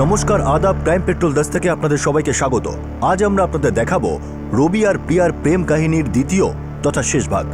নমস্কার, আদাব। Crime petrol 10 থেকে আপনাদের সবাইকে স্বাগত। আজ আমরা আপনাদের দেখাবো রবি আর প্রিয়ার প্রেম কাহিনীর দ্বিতীয় তথা শেষ ভাগ,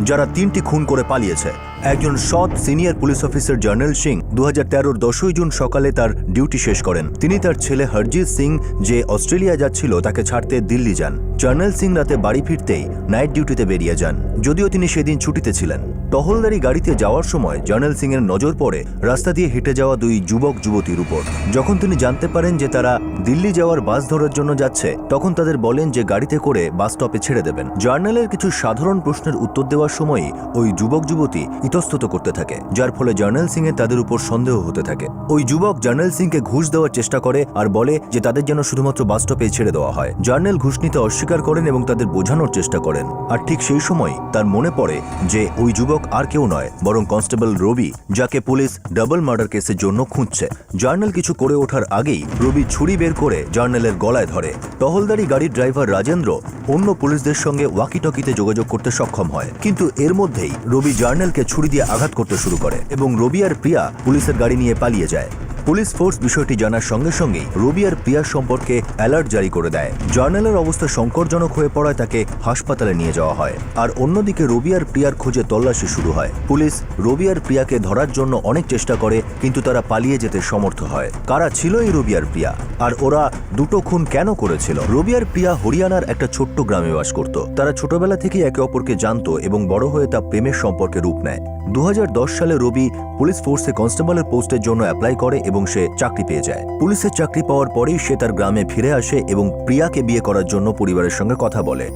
যারা 3টি খুন করে পালিয়েছে। একজন সৎ senior police officer Jarnail Singh 2013-র 10ই জুন সকালে তার ডিউটি শেষ করেন। তিনি তার ছেলে হরজিৎ সিং, যে অস্ট্রেলিয়া যাচ্ছিল, তাকে ছাড়তে দিল্লি যান। জার্নেল সিং রাতে বাড়ি ফিরতেই নাইট ডিউটিতে বেরিয়ে যান, যদিও তিনি সেদিন ছুটিতে ছিলেন। টহলদারি গাড়িতে যাওয়ার সময় জার্নেল সিং এর নজর পড়ে রাস্তা দিয়ে হেঁটে যাওয়া দুই যুবক যুবতীর উপর। যখন তিনি জানতে পারেন যে তারা দিল্লি যাওয়ার বাস ধরার জন্য যাচ্ছে, তখন তাদের বলেন যে গাড়িতে করে বাস স্টপে ছেড়ে দেবেন। জার্নেলের কিছু সাধারণ প্রশ্নের উত্তর দেওয়ার সময়ই ওই যুবক যুবতী ইতস্তত করতে থাকে, যার ফলে জার্নেল সিং এর তাদের উপর সন্দেহ হতে থাকে। ওই যুবক জার্নেল সিংকে ঘুষ দেওয়ার চেষ্টা করে আর বলে যে তাদের যেন শুধুমাত্র বাস স্টপে ছেড়ে দেওয়া হয়। জার্নেল ঘুষ নিতে অস্বীকার করেন এবং তাদের বোঝানোর চেষ্টা করেন। আর ঠিক সেই সময় তার মনে পড়ে যে ওই যুবক আর কেউ নয়, বরং কনস্টেবল রবি, যাকে পুলিশ ডাবল মার্ডার কেসের জন্য খুঁজছে। জার্নেল কিছু করে ওঠার আগেই রবি ছুরি বের করে জার্নেলের গলায় ধরে। টহলদারি গাড়ির ড্রাইভার রাজেন্দ্র অন্য পুলিশদের সঙ্গে ওয়াকিটকিতে যোগাযোগ করতে সক্ষম হয়, কিন্তু এর মধ্যেই রবি জার্নেলকে ছুরি দিয়ে আঘাত করতে শুরু করে এবং রবি আর প্রিয়া পুলিশের গাড়ি নিয়ে পালিয়ে যায়। পুলিশ ফোর্স বিষয়টি জানার সঙ্গে সঙ্গেই রবি আর প্রিয়ার সম্পর্কে অ্যালার্ট জারি করে দেয়। জার্নেলের অবস্থা সংকটজনক হয়ে পড়ায় তাকে হাসপাতালে নিয়ে যাওয়া হয়। আর অন্যদিকে রবি আর প্রিয়ার খোঁজে তল্লাশি শুরু হয়। পুলিশ রবি আর প্রিয়াকে ধরার জন্য অনেক চেষ্টা করে, কিন্তু তারা পালিয়ে যেতে সমর্থ হয়। কারা ছিল এই রবি আর প্রিয়া, আর ওরা দুটো খুন কেন করেছিল? রবি আর প্রিয়া হরিয়ানার একটা ছোট্ট গ্রামে বাস করত। তারা ছোটবেলা থেকেই একে অপরকে জানতো এবং বড় হয়ে তা প্রেমের সম্পর্কে রূপ নেয়। 2010 সালে রবি পুলিশ ফোর্সে কনস্টেবলের পোস্টের জন্য অ্যাপ্লাই করে এবং সে চাকরি পেয়ে যায়। পুলিশের চাকরি পাওয়ার পরেই সে তার গ্রামে ফিরে আসে এবং প্রিয়াকে বিয়ে করার জন্য পরিবারের সঙ্গে কথা বলে।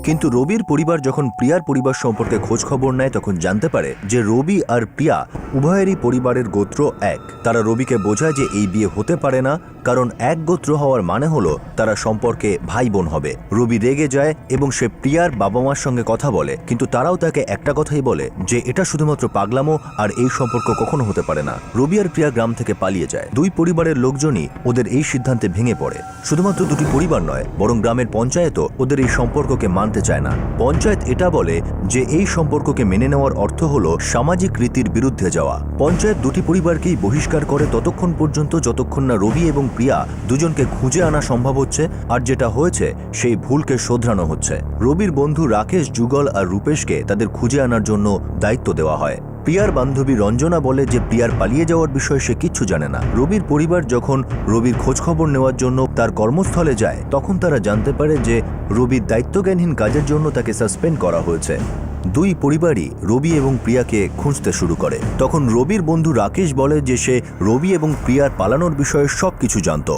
কিন্তু রবির পরিবার যখন প্রিয়ার পরিবার সম্পর্কে খোঁজ খবর নেয়, তখন জানতে পারে যে রবি আর প্রিয়া উভয়েরই পরিবারের গোত্র এক। তারা রবিকে বোঝায় যে এই বিয়ে হতে পারে না, কারণ এক গোত্র হওয়ার মানে হলো তারা সম্পর্কে ভাই বোন হবে। রবি রেগে যায় এবং সে প্রিয়ার বাবা মার সঙ্গে কথা বলে, কিন্তু তারাও তাকে একটা কথাই বলে যে এটা শুধুমাত্র পাগলামো আর এই সম্পর্ক কখনো হতে পারে না। রবি আর প্রিয়া গ্রাম থেকে পালিয়ে যায়। দুই পরিবারের লোকজনই ওদের এই সিদ্ধান্তে ভেঙে পড়ে। শুধুমাত্র দুটি পরিবার নয়, বরং গ্রামের পঞ্চায়েতও ওদের এই সম্পর্ককে মানতে চায় না। পঞ্চায়েত এটা বলে যে এই সম্পর্ককে মেনে নেওয়ার অর্থ হলো সামাজিক রীতির বিরুদ্ধে যাওয়া। পঞ্চায়েত দুটি পরিবারকেই বহিষ্কার করে ততক্ষণ পর্যন্ত যতক্ষণ না রবি এবং প্রিয়া দুজনকে খুঁজে আনা সম্ভব হচ্ছে, আর যেটা হয়েছে সেই ভুলকে শোধরানো হচ্ছে। রবির বন্ধু রাকেশ, যুগল আর রূপেশকে তাদের খুঁজে আনার জন্য দায়িত্ব দেওয়া হয়। প্রিয়ার বান্ধবী রঞ্জনা বলে যে প্রিয়ার পালিয়ে যাওয়ার বিষয়ে সে কিচ্ছু জানে না। রবির পরিবার যখন রবির খোঁজখবর নেওয়ার জন্য তার কর্মস্থলে যায়, তখন তারা জানতে পারে যে রবির দায়িত্বজ্ঞানহীন কাজের জন্য তাকে সাসপেন্ড করা হয়েছে। দুই পরিবারই রবি এবং প্রিয়াকে খুঁজতে শুরু করে। তখন রবির বন্ধু রাকেশ বলে যে সে রবি এবং প্রিয়ার পালানোর বিষয়ে সবকিছু জানত।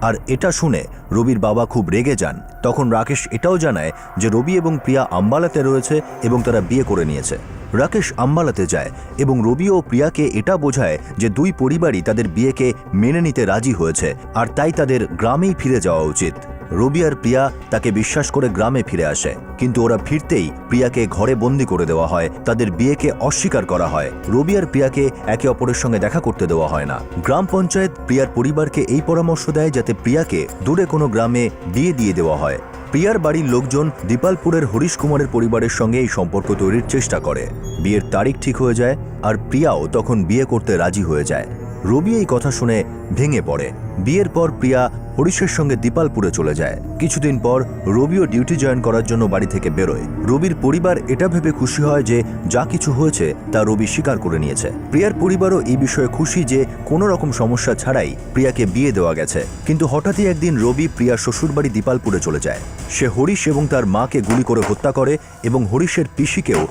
আর এটা শুনে রবির বাবা খুব রেগে যান। তখন রাকেশ এটাও জানায় যে রবি এবং প্রিয়া আম্বালাতে রয়েছে এবং তারা বিয়ে করে নিয়েছে। রাকেশ আম্বালাতে যায় এবং রবি ও প্রিয়াকে এটা বোঝায় যে দুই পরিবারই তাদের বিয়েকে মেনে নিতে রাজি হয়েছে, আর তাই তাদের গ্রামেই ফিরে যাওয়া উচিত। রবি আর প্রিয়া তাকে বিশ্বাস করে গ্রামে ফিরে আসে, কিন্তু ওরা ফিরতেই প্রিয়াকে ঘরে বন্দি করে দেওয়া হয়। তাদের বিয়েকে অস্বীকার করা হয়। রবি আর প্রিয়াকে একে অপরের সঙ্গে দেখা করতে দেওয়া হয় না। গ্রাম পঞ্চায়েত প্রিয়ার পরিবারকে এই পরামর্শ দেয় যাতে প্রিয়াকে দূরে কোনো গ্রামে বিয়ে দিয়ে দেওয়া হয়। প্রিয়ার বাড়ির লোকজন দীপালপুরের হরিশ কুমারের পরিবারের সঙ্গে এই সম্পর্ক তৈরির চেষ্টা করে। বিয়ের তারিখ ঠিক হয়ে যায়, আর প্রিয়াও তখন বিয়ে করতে রাজি হয়ে যায়। রবি এই কথা শুনে ভেঙে পড়ে। বিয়ের পর প্রিয়া হরিশের সঙ্গে দীপালপুরে চলে যায়। কিছুদিন পর রবিও ডিউটি জয়েন করার জন্য বাড়ি থেকে বেরোয়। রবির পরিবার এটা ভেবে খুশি হয় যে যা কিছু হয়েছে তা রবি স্বীকার করে নিয়েছে। প্রিয়ার পরিবারও এই বিষয়ে খুশি যে কোনো রকম সমস্যা ছাড়াই প্রিয়াকে বিয়ে দেওয়া গেছে। কিন্তু হঠাৎই একদিন রবি প্রিয়ার শ্বশুরবাড়ি দীপালপুরে চলে যায়। সে হরিশ এবং তার মাকে গুলি করে হত্যা করে এবং হরিশের পিসিকেও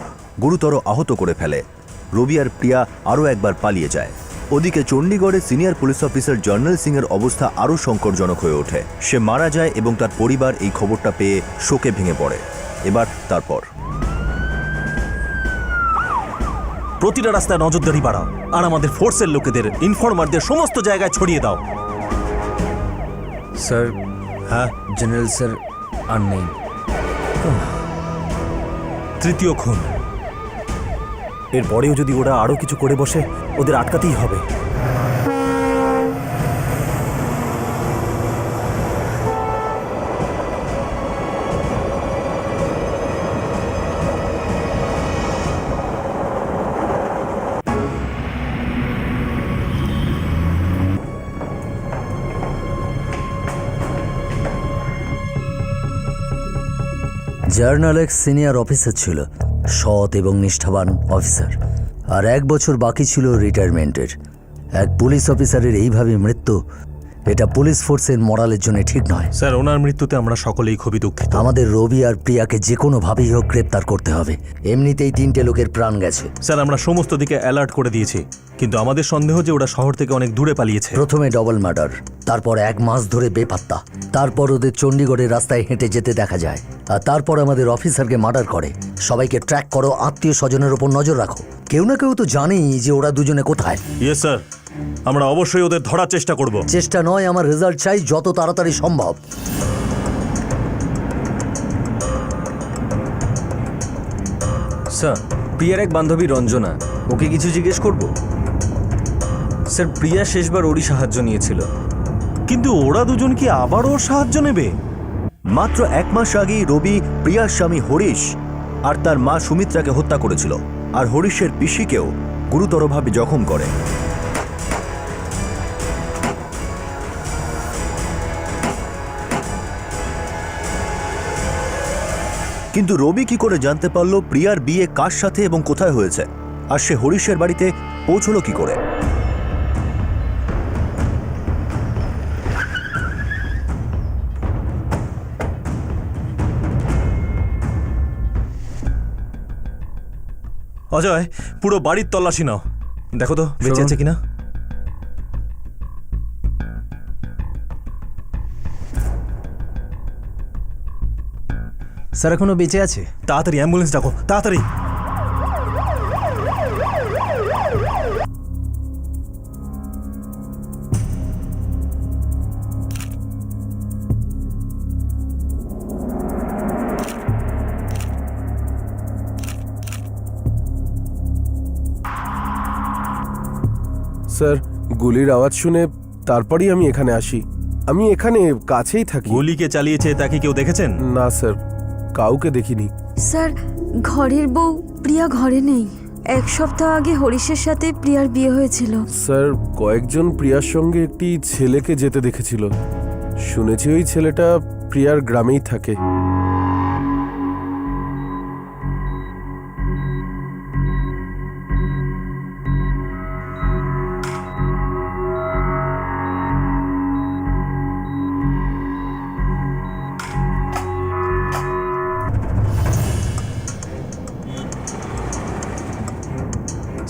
গুরুতর আহত করে ফেলে। রবি আর প্রিয়া আরও একবার পালিয়ে যায়। ওদিকে চণ্ডীগড়ে senior police officer Jarnail Singh এর অবস্থা আরও সংকটজনক হয়ে ওঠে। সে মারা যায় এবং তার পরিবার এই খবরটা পেয়ে শোকে ভেঙে পড়ে। এবার তারপর প্রতিটা রাস্তায় নজরদারি বাড়াও আর আমাদের ফোর্সের লোকেদের, ইনফরমারদের সমস্ত জায়গায় ছড়িয়ে দাও। স্যার, হ্যাঁ, জেনারেল স্যার আর নেই। তৃতীয় খুন। এরপরেও যদি ওরা আরো কিছু করে বসে, ওদের আটকাতেই হবে। জার্নাল এক সিনিয়র অফিসার ছিল, সৎ এবং নিষ্ঠাবান অফিসার। আর 1 বছর বাকি ছিল রিটায়ারমেন্টের। এক পুলিশ অফিসারের এইভাবে মৃত্যু, এটা পুলিশ ফোর্সের মরালের জন্য ঠিক নয়। স্যার, ওনার মৃত্যুতে আমরা সকলেই খুবই দুঃখিত। আমাদের রবি আর প্রিয়াকে যে কোনোভাবেই হোক গ্রেপ্তার করতে হবে। এমনিতেই 3টে লোকের প্রাণ গেছে। স্যার, আমরা সমস্ত দিকে অ্যালার্ট করে দিয়েছি, কিন্তু আমাদের সন্দেহ যে ওরা শহর থেকে অনেক দূরে পালিয়েছে। প্রথমে ডবল মার্ডার, তারপর 1 মাস ধরে বেপাত্তা, তারপর ওদের চণ্ডীগড়ের রাস্তায় হেঁটে যেতে দেখা যায়, আর তারপর আমাদের অফিসারকে মার্ডার করে। সবাইকে ট্র্যাক করো, আত্মীয় স্বজনের ওপর নজর রাখো। কেউ না কেউ তো জানেই যে ওরা দুজনে কোথায়। ইয়েস স্যার, আমরা অবশ্যই ওদের ধরার চেষ্টা করব। চেষ্টা নয়, আমার রেজাল্ট চাই যত তাড়াতাড়ি সম্ভব। স্যার, প্রিয়ার এক বান্ধবী রঞ্জনা, ওকে কিছু জিজ্ঞেস করব? স্যার, প্রিয়া শেষবার ওরই সাহায্য নিয়েছিল। কিন্তু ওরা দুজন কি আবার ওর সাহায্য নেবে? মাত্র 1 মাস আগেই রবি প্রিয়ার স্বামী হরিশ আর তার মা সুমিত্রাকে হত্যা করেছিল, আর হরিশের পিসিকেও গুরুতরভাবে জখম করে। কিন্তু রবি কি করে জানতে পারল প্রিয়ার বিয়ে কার সাথে এবং কোথায় হয়েছে, আর সে হরিশের বাড়িতে পৌঁছলো কি করে? অজয়, পুরো বাড়ির তল্লাশি নাও, দেখো তো বেঁচে আছে কিনা। স্যার, এখনো বেঁচে আছে? তাড়াতাড়ি অ্যাম্বুলেন্স ডাকো, তাড়াতাড়ি। স্যার, গুলির আওয়াজ শুনে তারপরই আমি এখানে আসি। আমি এখানে কাছেই থাকি। গুলিকে চালিয়েছে তা কি কেউ দেখেছেন? না স্যার, কাউকে দেখিনি। স্যার, ঘরের বউ প্রিয়া ঘরে নেই। 1 সপ্তাহ আগে হরিশের সাথে প্রিয়ার বিয়ে হয়েছিল। স্যার, কয়েকজন প্রিয়ার সঙ্গে একটি ছেলেকে যেতে দেখেছিল। শুনেছি ওই ছেলেটা প্রিয়ার গ্রামেই থাকে।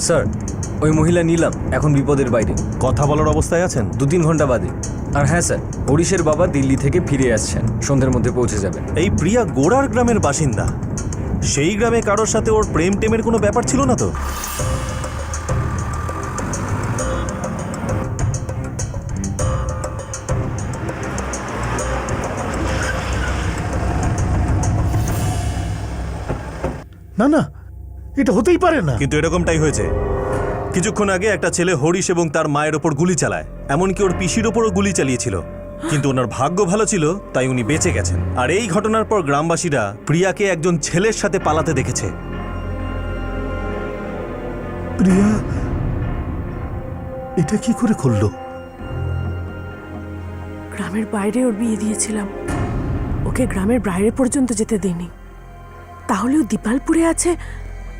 স্যার, ওই মহিলা নিলাম এখন বিপদের বাইরে, কথা বলার অবস্থায় আছেন? 2-3 ঘন্টা বাদে। আর হ্যাঁ স্যার, হরিশের বাবা দিল্লি থেকে ফিরে আসছেন, সন্ধ্যের মধ্যে পৌঁছে যাবেন। এই প্রিয়া গোড়ার গ্রামের বাসিন্দা, সেই গ্রামে কারোর সাথে ওর প্রেম টেমের কোনো ব্যাপার ছিল না তো? না না, এটা হতেই পারে না। কিন্তু এরকমটাই হয়েছে। কিছুক্ষণ আগে একটা ছেলে হরিশ এবং তার মায়ের ওপর গুলি চালায়, এমনকি ওর পিসির ওপরও গুলি চালিয়েছিল। কিন্তু ওনার ভাগ্য ভালো ছিল, তাই উনি বেঁচে গেছেন। আর এই ঘটনার পর গ্রামবাসীরা প্রিয়াকে একজন ছেলের সাথে পালাতে দেখেছে। প্রিয়া এটা কি করে করলো? গ্রামের বাইরে ওর বিয়ে দিয়েছিলাম, ওকে গ্রামের বাইরে পর্যন্ত যেতে দিইনি। তাহলে ও দীপালপুরে আছে,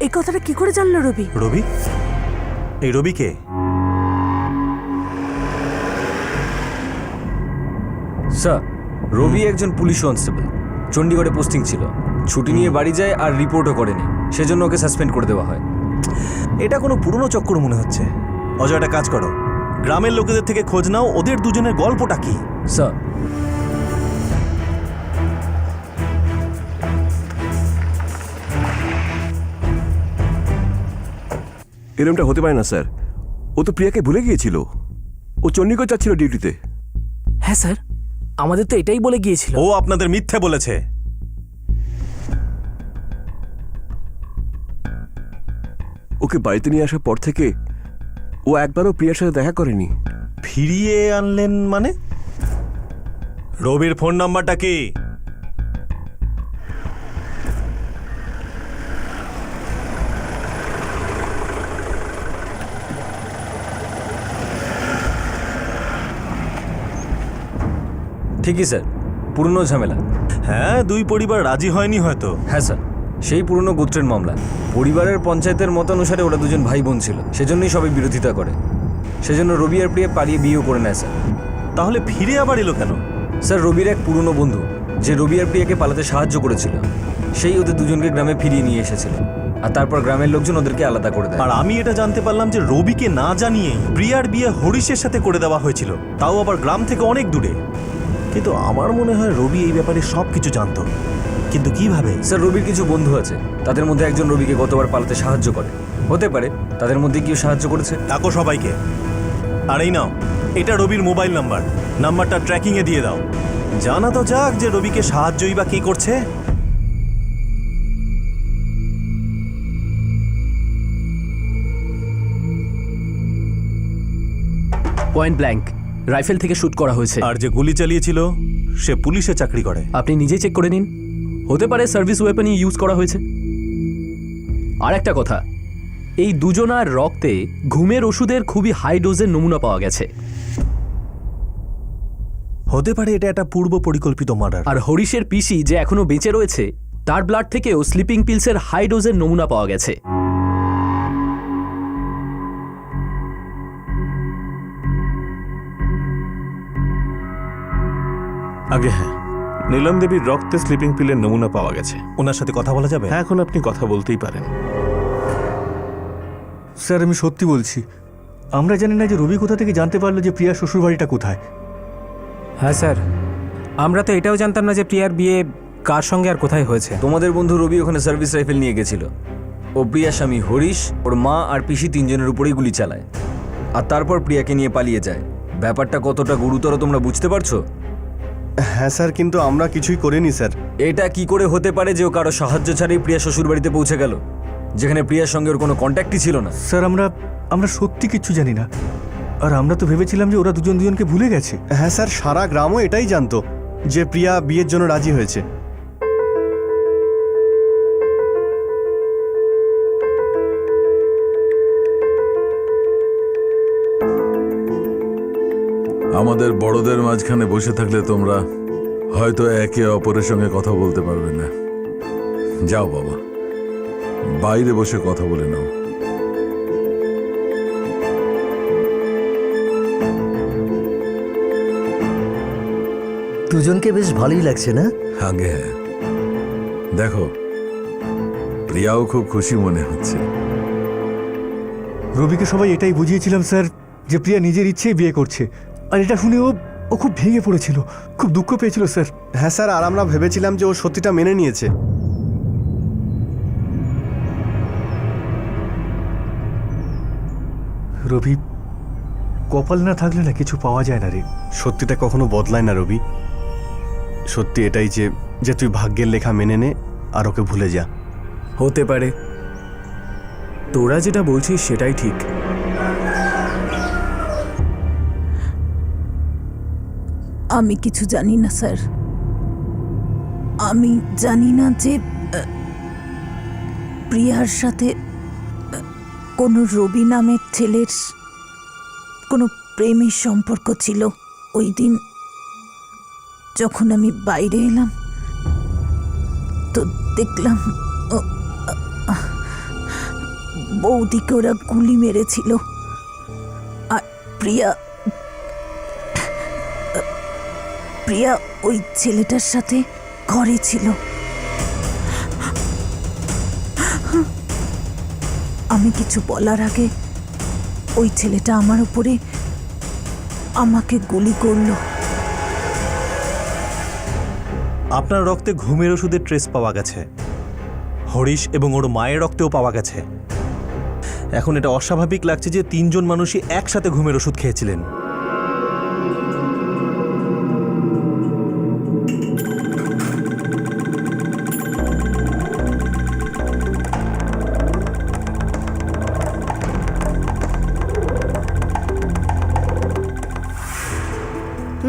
এই কথাটা কি করে জানলো রবি? রবি? এই রবি কে? স্যার, রবি একজন পুলিশ কনস্টেবল, চণ্ডীগড়ে পোস্টিং ছিল। ছুটি নিয়ে বাড়ি যায় আর রিপোর্টও করেনি, সেজন্য ওকে সাসপেন্ড করে দেওয়া হয়। এটা কোনো পুরনো চক্কর মনে হচ্ছে। অজয়, একটা কাজ করো, গ্রামের লোকেদের থেকে খোঁজ নাও ওদের দুজনের গল্পটা কি। স্যার, এরমটা হতে পারে না স্যার। ও তো প্রিয়াকে ভুলে গিয়েছিল। ও চণ্ডীগড় যাচ্ছিল ডিউটিতে। হ্যাঁ স্যার, আমাদের তো এটাই বলে গিয়েছিল। ও আপনাদের মিথ্যে বলেছে। ওকে বাড়িতে নিয়ে আসার পর থেকে ও একবারও প্রিয়ার সাথে দেখা করেনি। ফিরিয়ে আনলেন মানে? রবির ফোন নাম্বারটা কি? ঠিকই স্যার, পুরনো ঝামেলা। হ্যাঁ, দুই পরিবার রাজি হয়নি হয়তো। হ্যাঁ স্যার, সেই পুরনো গোত্রের মামলা। পরিবারের পঞ্চায়েতের মতানুসারে ওরা দুজন ভাই বোন ছিল, সেজন্যই সবাই বিরোধিতা করে। সেজন্য রবি আর প্রিয়া পালিয়ে বিয়েও করে নেয় স্যার। তাহলে ফিরে আবার এলো কেন? স্যার, রবির এক পুরনো বন্ধু যে রবি আর প্রিয়াকে পালাতে সাহায্য করেছিল, সেই ওদের দুজনকে গ্রামে ফিরিয়ে নিয়ে এসেছিল। আর তারপর গ্রামের লোকজন ওদেরকে আলাদা করে দেয়। আর আমি এটা জানতে পারলাম যে রবিকে না জানিয়েই প্রিয়ার বিয়ে হরিশের সাথে করে দেওয়া হয়েছিল, তাও আবার গ্রাম থেকে অনেক দূরে। কিন্তু আমার মনে হয় রবি এই ব্যাপারে সবকিছু জানতো, কিন্তু কিভাবে? স্যার, রবির কিছু বন্ধু আছে, তাদের মধ্যে একজন রবিকে গতবার পালাতে সাহায্য করে। হতে পারে তাদের মধ্যে কেউ সাহায্য করেছে। ডাকো সবাইকে। আর এই নাও, এটা রবির মোবাইল নাম্বার। নাম্বারটা ট্র্যাকিংয়ে দিয়ে দাও। জানা তো যাক যে রবিকে সাহায্যই বা কি করছে। পয়েন্ট ব্ল্যাঙ্ক রাইফেল থেকে শুট করা হয়েছে। আর যে গুলি চালিয়েছিল সে পুলিশে চাকরি করে। আপনি নিজেই চেক করে নিন, হতে পারে সার্ভিস ওয়েপনই ইউজ করা হয়েছে। আর একটা কথা, এই দুজনার রক্তে ঘুমের ওষুধের খুবই হাই ডোজের নমুনা পাওয়া গেছে। হতে পারে এটা একটা পূর্ব পরিকল্পিত মার্ডার। আর হরিশের পিসি যে এখনো বেঁচে রয়েছে, তার ব্লাড থেকেও স্লিপিং পিলসের হাই ডোজের নমুনা পাওয়া গেছে। আগে হ্যাঁ, নীলম দেবীর রক্তে স্লিপিং পিলের নমুনা পাওয়া গেছে। ওনার সাথে কথা বলা যাবে? হ্যাঁ, এখন আপনি কথা বলতেই পারেন। স্যার, আমি সত্যি বলছি, আমরা জানি না যে রবি কোথা থেকে জানতে পারলো যে প্রিয়ার শ্বশুরবাড়িটা কোথায়। হ্যাঁ স্যার, আমরা তো এটাও জানতাম না যে প্রিয়ার বিয়ে কার সঙ্গে আর কোথায় হয়েছে। তোমাদের বন্ধু রবি ওখানে সার্ভিস রাইফেল নিয়ে গেছিল। ও প্রিয়ার স্বামী হরিশ, ওর মা আর পিসি তিনজনের উপরেই গুলি চালায়, আর তারপর প্রিয়াকে নিয়ে পালিয়ে যায়। ব্যাপারটা কতটা গুরুতর তোমরা বুঝতে পারছো? হ্যাঁ স্যার, কিন্তু আমরা কিছুই করিনি স্যার। এটা কি করে হতে পারে যে ও কারো সাহায্য ছাড়াই প্রিয়া শ্বশুরবাড়িতে পৌঁছে গেল, যেখানে প্রিয়ার সঙ্গে ওর কোনো কন্ট্যাক্টই ছিল না? স্যার, আমরা সত্যি কিচ্ছু জানি না। আর আমরা তো ভেবেছিলাম যে ওরা দুজন দুজনকে ভুলে গেছে। হ্যাঁ স্যার, সারা গ্রামও এটাই জানতো যে প্রিয়া বিয়ের জন্য রাজি হয়েছে। আমাদের বড়দের মাঝখানে বসে থাকলে তোমরা হয়তো একে অপরের সঙ্গে কথা বলতে পারবে না। যাও বাবা, বাইরে বসে কথা বলে নাও। দুজনকে বেশ ভালোই লাগছে না? আগে হ্যাঁ, দেখো প্রিয়াও খুব খুশি মনে হচ্ছে। রবিকে সবাই এটাই বুঝিয়েছিলাম স্যার যে প্রিয়া নিজের ইচ্ছেই বিয়ে করছে, আর এটা শুনে ও খুব ভেঙে পড়েছিল, খুব দুঃখ পেয়েছিল স্যার। হ্যাঁ স্যার, আর আমরা ভেবেছিলাম যে ও সত্যিটা মেনে নিয়েছে। রবি, কপাল না থাকলে না কিছু পাওয়া যায় না রে। সত্যিটা কখনো বদলায় না রবি। সত্যি এটাই যে তুই ভাগ্যের লেখা মেনে নে আর ওকে ভুলে যা। হতে পারে, তোরা যেটা বলছিস সেটাই ঠিক। আমি কিছু জানি না স্যার। আমি জানি না যে প্রিয়ার সাথে কোনো রবি নামের ছেলের কোনো প্রেমের সম্পর্ক ছিল। ওই দিন যখন আমি বাইরে এলাম তো দেখলাম বৌদিকে ওরা গুলি মেরেছিল, আর প্রিয়া ওই ছেলেটার সাথে ঘরে ছিল। আমি কিছু বলার আগে ওই ছেলেটা আমার উপরে আমাকে গুলি করলো। আপনার রক্তে ঘুমের ওষুধের ট্রেস পাওয়া গেছে, হরিশ এবং ওর মায়ের রক্তেও পাওয়া গেছে। এখন এটা অস্বাভাবিক লাগছে যে তিনজন মানুষই একসাথে ঘুমের ওষুধ খেয়েছিলেন।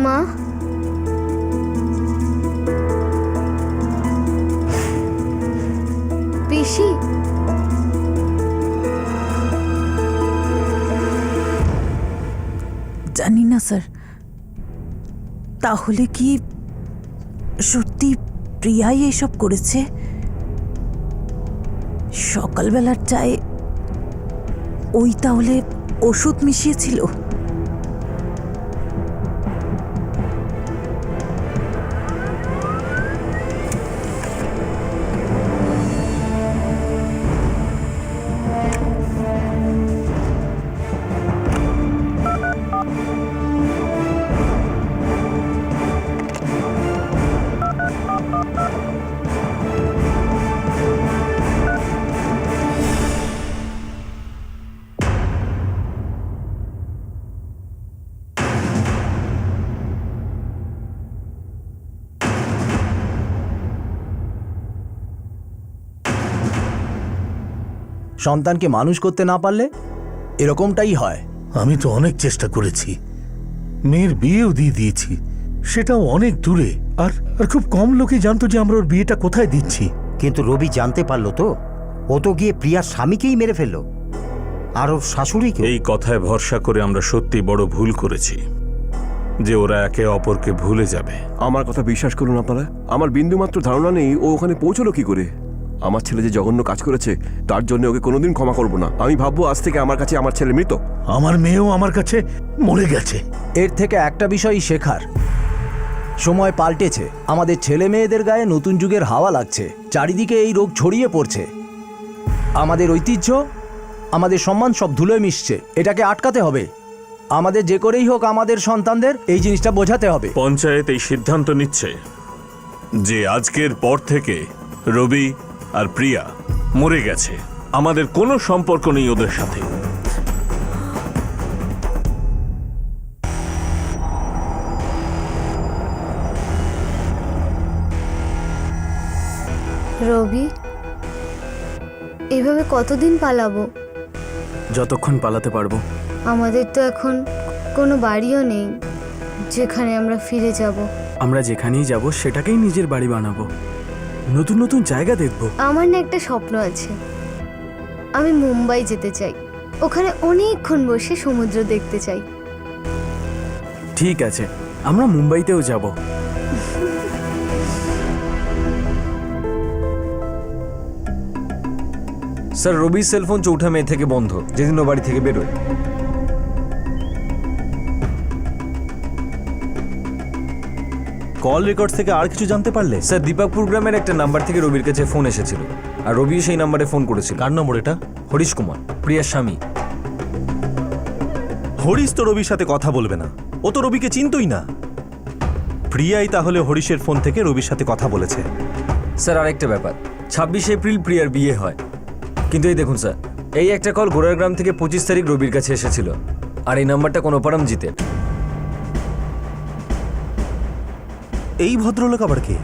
মা, পিসি, জানি না স্যার, তাহলে কি সত্যি প্রিয়াই এসব করেছে? সকালবেলার চায়ে ওই তাহলে ওষুধ মিশিয়েছিল? সন্তানকে মানুষ করতে না পারলে এরকমটাই হয়। আমি তো অনেক চেষ্টা করেছি, মেয়ের বিয়েও দিয়ে দিয়েছি, সেটাও অনেক দূরে। আর আর খুব কম লোকই জানতো যে আমরা ওর বিয়েটা কোথায় দিচ্ছি। কিন্তু রবি জানতে পারলো তো, ও তো গিয়ে প্রিয়ার স্বামীকেই মেরে ফেললো, আর ওর শাশুড়িকে। এই কথায় ভরসা করে আমরা সত্যি বড় ভুল করেছি যে ওরা একে অপরকে ভুলে যাবে। আমার কথা বিশ্বাস করুন আপনারা, আমার বিন্দুমাত্র ধারণা নেই ও ওখানে পৌঁছলো কি করে। আমার ছেলে যে জঘন্য কাজ করেছে তার জন্য ওকে কোনোদিন ক্ষমা করব না। আমি ভাববো আজ থেকে আমার কাছে আমার ছেলে মৃত। আমার মেয়েও আমার কাছে মরে গেছে। এর থেকে একটা বিষয়ই শেখার, সময় পাল্টেছে। আমাদের ছেলে মেয়েদের গায়ে নতুন যুগের হাওয়া লাগছে, চারিদিকে এই রোগ ছড়িয়ে পড়ছে। আমাদের ঐতিহ্য, আমাদের সম্মান সব ধুলোয় মিশছে। এটাকে আটকাতে হবে। আমাদের যে করেই হোক আমাদের সন্তানদের এই জিনিসটা বোঝাতে হবে। পঞ্চায়েত এই সিদ্ধান্ত নিচ্ছে যে আজকের পর থেকে রবি আর প্রিয়া মরে গেছে, আমাদের কোনো সম্পর্ক নেই ওদের সাথে। রবি, এভাবে কতদিন পালাবো? যতক্ষণ পালাতে পারবো। আমাদের তো এখন কোনো বাড়িও নেই যেখানে আমরা ফিরে যাব। আমরা যেখানেই যাব সেটাকেই নিজের বাড়ি বানাবো, নতুন নতুন জায়গা দেখব। আমার না একটা স্বপ্ন আছে, আমি মুম্বাই যেতে চাই, ওখানে অনেকক্ষণ বসে সমুদ্র দেখতে চাই। ঠিক আছে, আমরা মুম্বাইতেও যাব। স্যার, রবির সেলফোন 4 মে থেকে বন্ধ, যেদিন ও বাড়ি থেকে বেরোয়। কল রেকর্ড থেকে আর কিছু জানতে পারলে? স্যার, দীপকপুর গ্রামের একটা নাম্বার থেকে রবির কাছে ফোন এসেছিল, আর রবিও সেই নাম্বারে ফোন করেছিল। কার নম্বর এটা? হরিশ কুমার, প্রিয়ার স্বামী। হরিশ তো রবির সাথে কথা বলবে না, ও তো রবিকে চিনতই না। প্রিয়াই তাহলে হরিশের ফোন থেকে রবির সাথে কথা বলেছে। স্যার, আরেকটা ব্যাপার, 26 এপ্রিল প্রিয়ার বিয়ে হয়, কিন্তু এই দেখুন স্যার, এই একটা কল গোড়ার গ্রাম থেকে 25 তারিখ রবির কাছে এসেছিল, আর এই নাম্বারটা কোনো পরমজিতের। এই ভদ্রলোক আবার কে?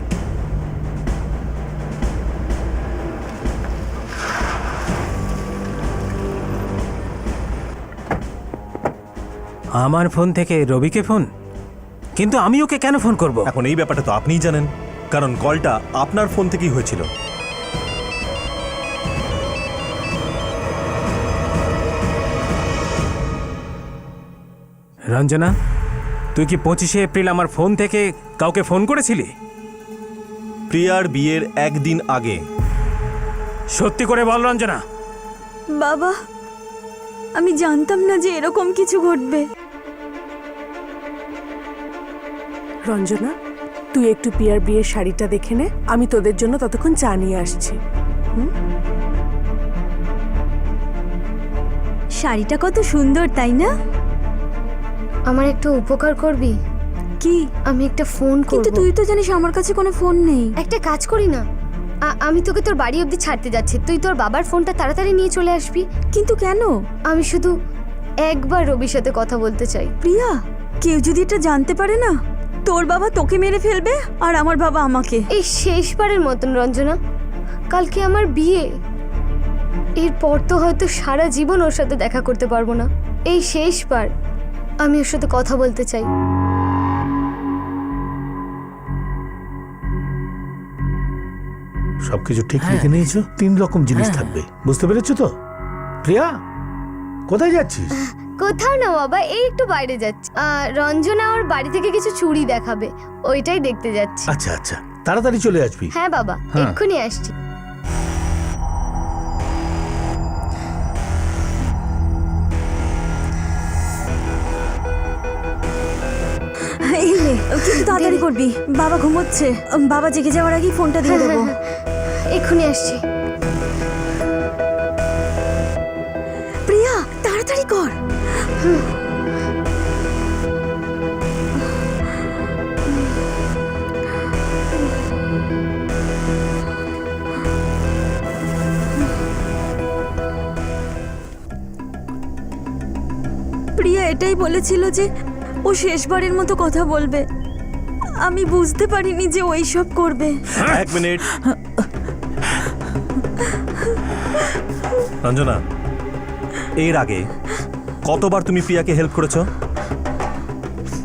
আমার ফোন থেকে রবিকে ফোন? কিন্তু আমি ওকে কেন ফোন করব? এখন এই ব্যাপারটা তো আপনিই জানেন, কারণ কলটা আপনার ফোন থেকেই হয়েছিল। রঞ্জনা, তুই কি 25 এপ্রিল আমার ফোন থেকে কাউকে ফোন করেছিলি? প্রিয়ার বিয়ের একদিন আগে। সত্যি করে বল রঞ্জনা। বাবা, আমি জানতাম না যে এরকম কিছু ঘটবে। রঞ্জনা, তুই একটু প্রিয়ার বিয়ের শাড়িটা দেখে নে, আমি তোদের জন্য ততক্ষণ চা নিয়ে আসছি। শাড়িটা কত সুন্দর, তাই না? আমার একটু উপকার করবি? কি? আমি একটা ফোন করব। কিন্তু তুই তো জানিস আমার কাছে কোনো ফোন নেই। একটা কাজ করি না, আমি তোকে তোর বাড়ি অবধি ছাড়তে যাচ্ছি, তুই তোর বাবার ফোনটা তাড়াতাড়ি নিয়ে চলে আসবি। কিন্তু কেন? আমি শুধু একবার রবির সাথে কথা বলতে চাই। প্রিয়া, কেউ যদি এটা জানতে পারে না, তোর বাবা তোকে মেরে ফেলবে আর আমার বাবা আমাকে। এই শেষবারের মতন রঞ্জনা, কালকে আমার বিয়ে, এরপর তো হয়তো সারা জীবন ওর সাথে দেখা করতে পারবো না। এই শেষবার আমি ওর সাথে কথা বলতে চাই। সবকিছু ঠিক লিখে নিয়েছো? 3 রকম জিনিস থাকবে, বুঝতে পেরেছো তো? প্রিয়া, কোথায় যাচ্ছিস? কোথাও না বাবা, এই একটু বাইরে যাচ্ছি। রঞ্জনা ওর বাড়ি থেকে কিছু চুড়ি দেখাবে, ওইটাই দেখতে যাচ্ছি। আচ্ছা আচ্ছা, তাড়াতাড়ি চলে আসবি। হ্যাঁ বাবা, এক্ষুনি আসছি। এই নে, কিন্তু তাড়াতাড়ি করবি, বাবা ঘুমোচ্ছে। বাবা জেগে যাওয়ার আগেই ফোনটা দিয়ে দেবো। এক্ষুনি আসছি। প্রিয়া, তাড়াতাড়ি কর। প্রিয়া এটাই বলেছিল যে ও শেষবারের মতো কথা বলবে। আমি বুঝতে পারিনি যে ওই সব করবে। এক মিনিট। রঞ্জনা, এর আগে কতবার তুমি প্রিয়াকে হেল্প করেছো?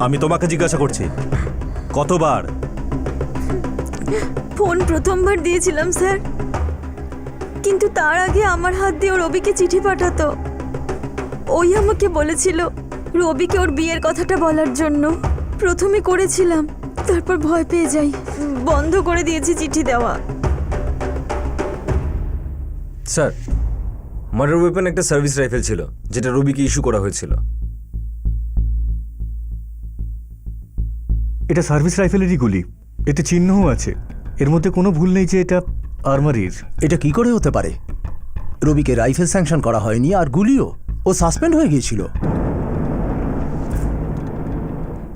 আমি তোমাকে জিজ্ঞাসা করছি, কতবার? ফোন প্রথমবার দিয়েছিলাম স্যার, কিন্তু তার আগে আমার হাত দিয়ে ও রবিকে চিঠি পাঠাতো। ওই আমাকে বলেছিল রবিকে ওর বিয়ের কথাটা বলার জন্য। প্রথমে করেছিলাম, তারপর ভয় পেয়ে যাই, বন্ধ করে দিয়েছি চিঠি দেওয়া। স্যার, মার্ডার ওয়েপন একটা সার্ভিস রাইফেল ছিল, যেটা রবিকে ইস্যু করা হয়েছিল। এটা সার্ভিস রাইফেলেরই গুলি, এতে চিহ্নও আছে। এর মধ্যে কোনো ভুল নেই যে এটা আর্মারির। এটা কি করে হতে পারে? রবিকে রাইফেল স্যাংশন করা হয়নি, আর গুলিও। ও সাসপেন্ড হয়ে গিয়েছিল।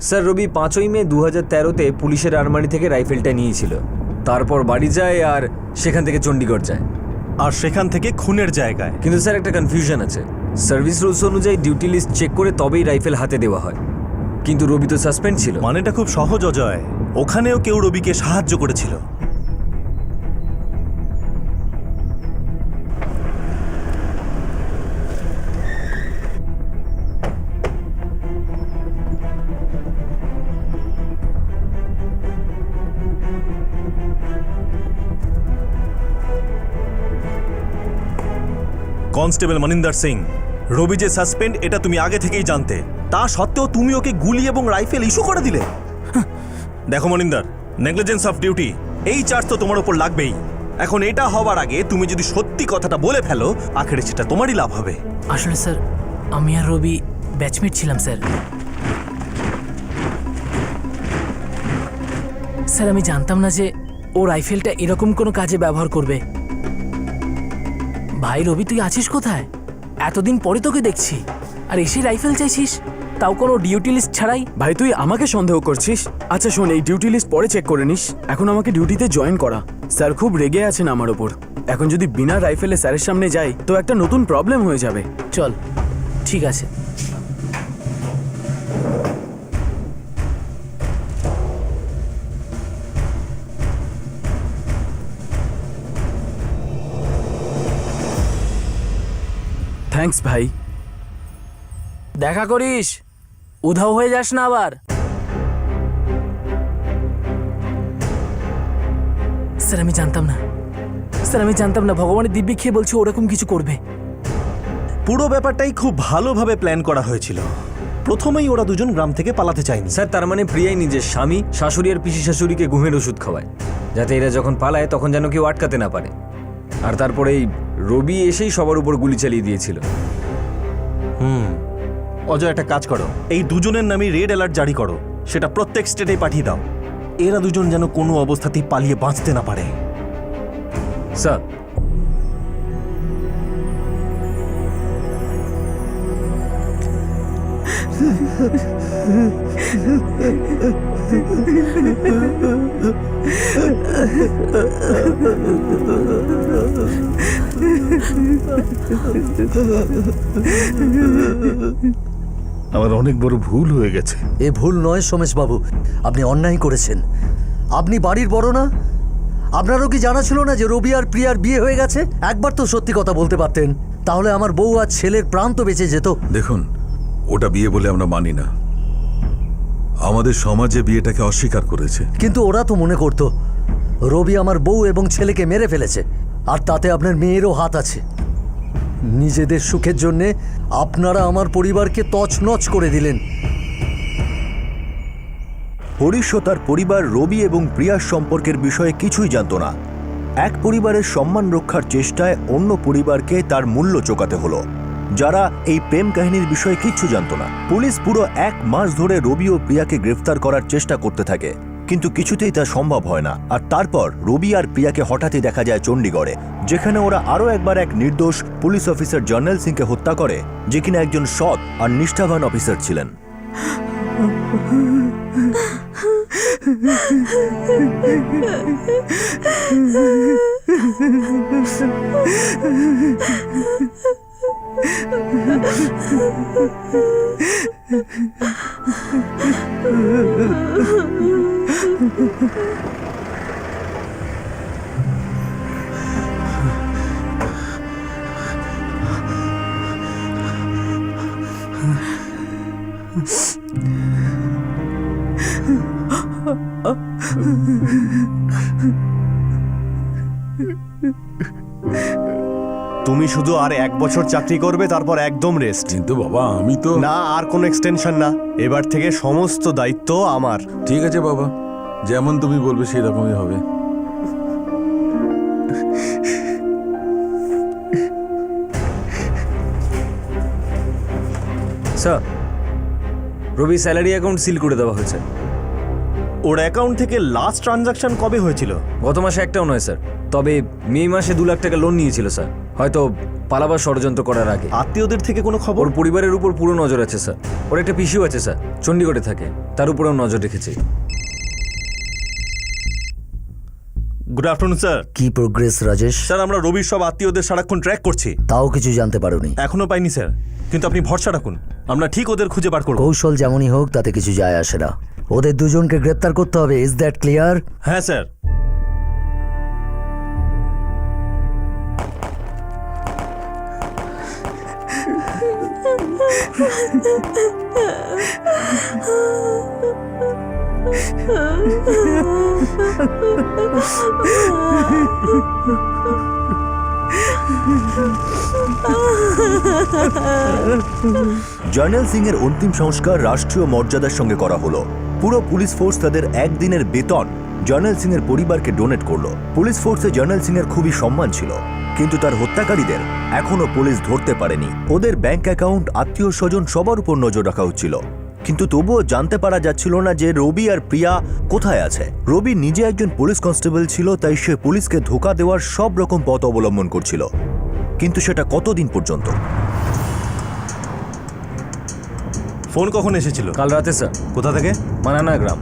স্যার, রবি 5ই মে 2013-তে পুলিশের আর্মারি থেকে রাইফেলটা নিয়েছিল। তারপর বাড়ি যায় আর সেখান থেকে চণ্ডীগড় যায়, আর সেখান থেকে খুনের জায়গায়। কিন্তু স্যার, একটা কনফিউশন আছে। সার্ভিস রুলস অনুযায়ী ডিউটি লিস্ট চেক করে তবেই রাইফেল হাতে দেওয়া হয়, কিন্তু রবি তো সাসপেন্ড ছিল। মানেটা খুব সহজ অজয়, ওখানেও কেউ রবিকে সাহায্য করেছিল। কনস্টেবল মনিন্দর সিং, রবি যে সাসপেন্ড এটা তুমি আগে থেকেই জানতে, তা সত্ত্বেও তুমি ওকে গুলি এবং রাইফেল ইস্যু করে দিলে। দেখো মনিন্দর, নেগলিজেন্স অফ ডিউটি এই চার্জ তো তোমার উপর লাগবেই। এখন এটা হওয়ার আগে তুমি যদি সত্যি কথাটা বলে ফেলো, আখেরে সেটা তোমারই লাভ হবে। আসলে স্যার, আমি আর রবি ব্যাচমেট ছিলাম স্যার। স্যার, আমি জানতাম না যে ও রাইফেলটা এরকম কোনো কাজে ব্যবহার করবে। ভাই রবি, তুই আছিস কোথায়? এতদিন পরে তোকে দেখছি, আর এসে রাইফেল চাইছিস, তাও কোনো ডিউটি লিস্ট ছাড়াই। ভাই, তুই আমাকে সন্দেহ করছিস? আচ্ছা শোন, এই ডিউটি লিস্ট পরে চেক করে নিস। এখন আমাকে ডিউটিতে জয়েন করা। স্যার খুব রেগে আছেন আমার ওপর। এখন যদি বিনা রাইফেলে স্যারের সামনে যাই তো একটা নতুন প্রবলেম হয়ে যাবে। চল, ঠিক আছে। থ্যাঙ্কস ভাই। দেখা করিস, উধাও হয়ে যাস না আবার। স্যার, আমি জানতাম না। স্যার, আমি জানতাম না। ভগবানের দিব্যি খেয়ে বলছে ওরকম কিছু করবে। পুরো ব্যাপারটাই খুব ভালোভাবে প্ল্যান করা হয়েছিল। প্রথমেই ওরা দুজন গ্রাম থেকে পালাতে চায়নি। স্যার, তার মানে প্রিয়াই নিজের স্বামী, শাশুড়ি আর পিসি শাশুড়িকে ঘুমের ওষুধ খাওয়ায়, যাতে এরা যখন পালায় তখন যেন কেউ আটকাতে না পারে। আর তারপরেই রবি এসেই সবার উপর গুলি চালিয়ে দিয়েছিল। অজয়, একটা কাজ করো, এই দুজনের নামে রেড অ্যালার্ট জারি করো, সেটা প্রত্যেক স্টেটে পাঠিয়ে দাও। এরা দুজন যেন কোনো অবস্থাতেই পালিয়ে বাঁচতে না পারে। স্যার, আমার অনেক বড় ভুল হয়ে গেছে। এ ভুল নয় সোমেশ বাবু, আপনি অন্যায় করেছেন। আপনি বাড়ির বড় না? আপনারও কি জানা ছিল না যে রবি আর প্রিয়ার বিয়ে হয়ে গেছে? একবার তো সত্যি কথা বলতে পারতেন, তাহলে আমার বউ আর ছেলের প্রাণ তো বেঁচে যেত। দেখুন, ওটা বিয়ে বলে আমরা মানি না। আমাদের সমাজে বিয়েটাকে অস্বীকার করেছে। কিন্তু ওরা তো মনে করতো রবি আমার বউ এবং ছেলেকে মেরে ফেলেছে, আর তাতে আপনার মেয়েরও হাত আছে। নিজেদের সুখের জন্যে আপনারা আমার পরিবারকে তছনছ করে দিলেন। হরিশ ও তার পরিবার রবি এবং প্রিয়ার সম্পর্কের বিষয়ে কিছুই জানতো না। এক পরিবারের সম্মান রক্ষার চেষ্টায় অন্য পরিবারকে তার মূল্য চোকাতে হলো, যারা এই প্রেম কাহিনীর বিষয়ে কিচ্ছু জানতো না। পুলিশ পুরো 1 মাস ধরে রবি ও প্রিয়াকে গ্রেফতার করার চেষ্টা করতে থাকে, কিন্তু কিছুতেই তা সম্ভব হয় না। আর তারপর রবি আর প্রিয়াকে হঠাৎই দেখা যায় চণ্ডীগড়ে, যেখানে ওরা আরও একবার এক নির্দোষ পুলিশ অফিসার জর্নেল সিংকে হত্যা করে, যে কিনা একজন সৎ আর নিষ্ঠাবান অফিসার ছিলেন। তুমি শুধু আর 1 বছর চাকরি করবে, তারপর একদম রেস্ট। কিন্তু বাবা আমি তো না, আর কোনো এক্সটেনশন না, এবার থেকে সমস্ত দায়িত্ব আমার। ঠিক আছে বাবা, যেমন তুমি বলবে সেই রকমই হবে। স্যার, রবি স্যালারি অ্যাকাউন্ট সিল করে দেওয়া হয়েছে। ওর অ্যাকাউন্ট থেকে লাস্ট ট্রানজাকশন কবে হয়েছিল? গত মাসে একটাও নয় স্যার, তবে মে মাসে 2 লাখ টাকা লোন নিয়েছিল স্যার, হয়তো পালাবার ষড়যন্ত্র করার আগে। আত্মীয়দের থেকে কোনো খবর? ওর পরিবারের উপর পুরো নজর আছে স্যার। ওর একটা পিসিও আছে স্যার, চণ্ডীগড়ে থাকে, তার উপরেও নজর রেখেছে। Good afternoon sir. কি প্রোগ্রেস রাজেশ? স্যার, আমরা রবির সব আত্মীয়দের সারাক্ষণ ট্র্যাক করছি। তাও কিছু জানতে পারোনি? এখনো পাইনি স্যার, কিন্তু আপনি ভরসা রাখুন, আমরা ঠিক ওদের খুঁজে বার করব। কৌশল যেমনই হোক তাতে কিছু যায় আসে না, ওদের দুজনকে গ্রেপ্তার করতে হবে। Is that clear? হ্যাঁ স্যার। জর্নেল সিং এর অন্তিম সংস্কার রাষ্ট্রীয় মর্যাদার সঙ্গে করা হলো। পুরো পুলিশ ফোর্স তাদের একদিনের বেতন জর্নেল সিং এর পরিবারকে ডোনেট করলো। পুলিশ ফোর্সে জর্নেল সিং এর খুবই সম্মান ছিল, কিন্তু তার হত্যাকারীদের এখনো পুলিশ ধরতে পারেনি। ওদের ব্যাংক অ্যাকাউন্ট, আত্মীয় স্বজন সবার উপর নজর রাখা হচ্ছিল, কিন্তু তবুও জানতে পারা যাচ্ছিল না যে রবি আর প্রিয়া কোথায় আছে। রবি নিজে একজন পুলিশ কনস্টেবল ছিল, তাই সে পুলিশকে ধোঁকা দেওয়ার সব রকম পথ অবলম্বন করছিল, কিন্তু সেটা কতদিন পর্যন্ত? ফোন কখন এসেছিল? কাল রাতে স্যার। কোথা থেকে? মানানা গ্রাম।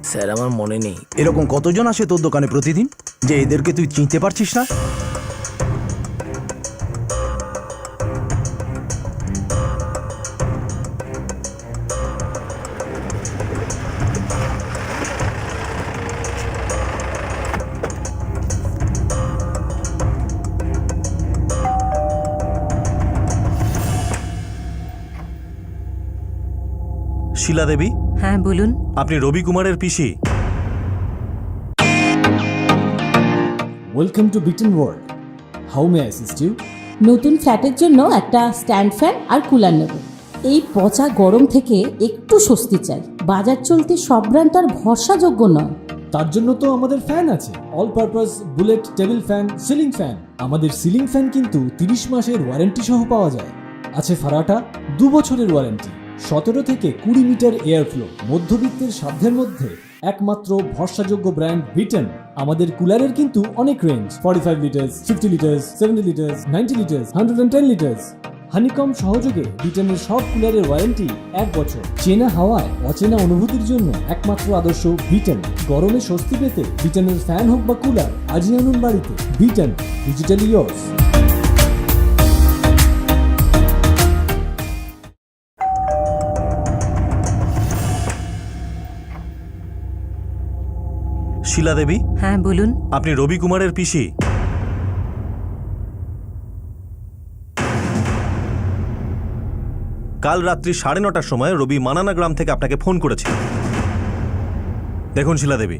স্যার, আমার মনে নেই। এরকম কতজন আসে তোর দোকানে প্রতিদিন যে এদেরকে তুই চিনতে পারছিস না? শিলা দেবী? হ্যাঁ বলুন। আপনি রবি কুমারের পিসি? Welcome to Beeton world. How may I assist you? নতুন ফ্ল্যাটের জন্য একটা স্ট্যান্ড ফ্যান আর কুলার নেব। এই পচা গরম থেকে একটু স্বস্তি চাই। বাজার চলতে সব ব্র্যান্ড তো আর ভরসাযোগ্য নয়। তার জন্য তো আমাদের ফ্যান আছে, all purpose bullet table fan, ceiling fan. আমাদের সিলিং ফ্যান কিন্তু 30 মাসের ওয়ারেন্টি সহ পাওয়া যায়। আছে ফারাটা 2 বছরের ওয়ারেন্টি, 17 থেকে 20 মিটার এয়ার ফ্লো, মধ্যবিত্তের সাধ্যের মধ্যে একমাত্র ভরসাযোগ্য ব্র্যান্ড বিটন। আমাদের কুলারের কিন্তু অনেক range, 45 litres, 50 litres, 70 litres, 90 litres, 110 litres. Honeycomb সহযোগে বিটনের সব কুলারের ওয়ারেন্টি 1 বছর। চেনা হাওয়ায় অচেনা অনুভূতির জন্য একমাত্র আদর্শ বিটন। গরমে স্বস্তি পেতে বিটনের ফ্যান হোক বা কুলার, আজই আনুন বাড়িতে। Beeton, digitally yours. Sheela Devi, হ্যাঁ বলুন। আপনি রবি কুমারের পিসি? কাল রাত্রি 9:30টার সময় রবি মানানা গ্রাম থেকে আপনাকে ফোন করেছিল। দেখুন শিলা দেবী,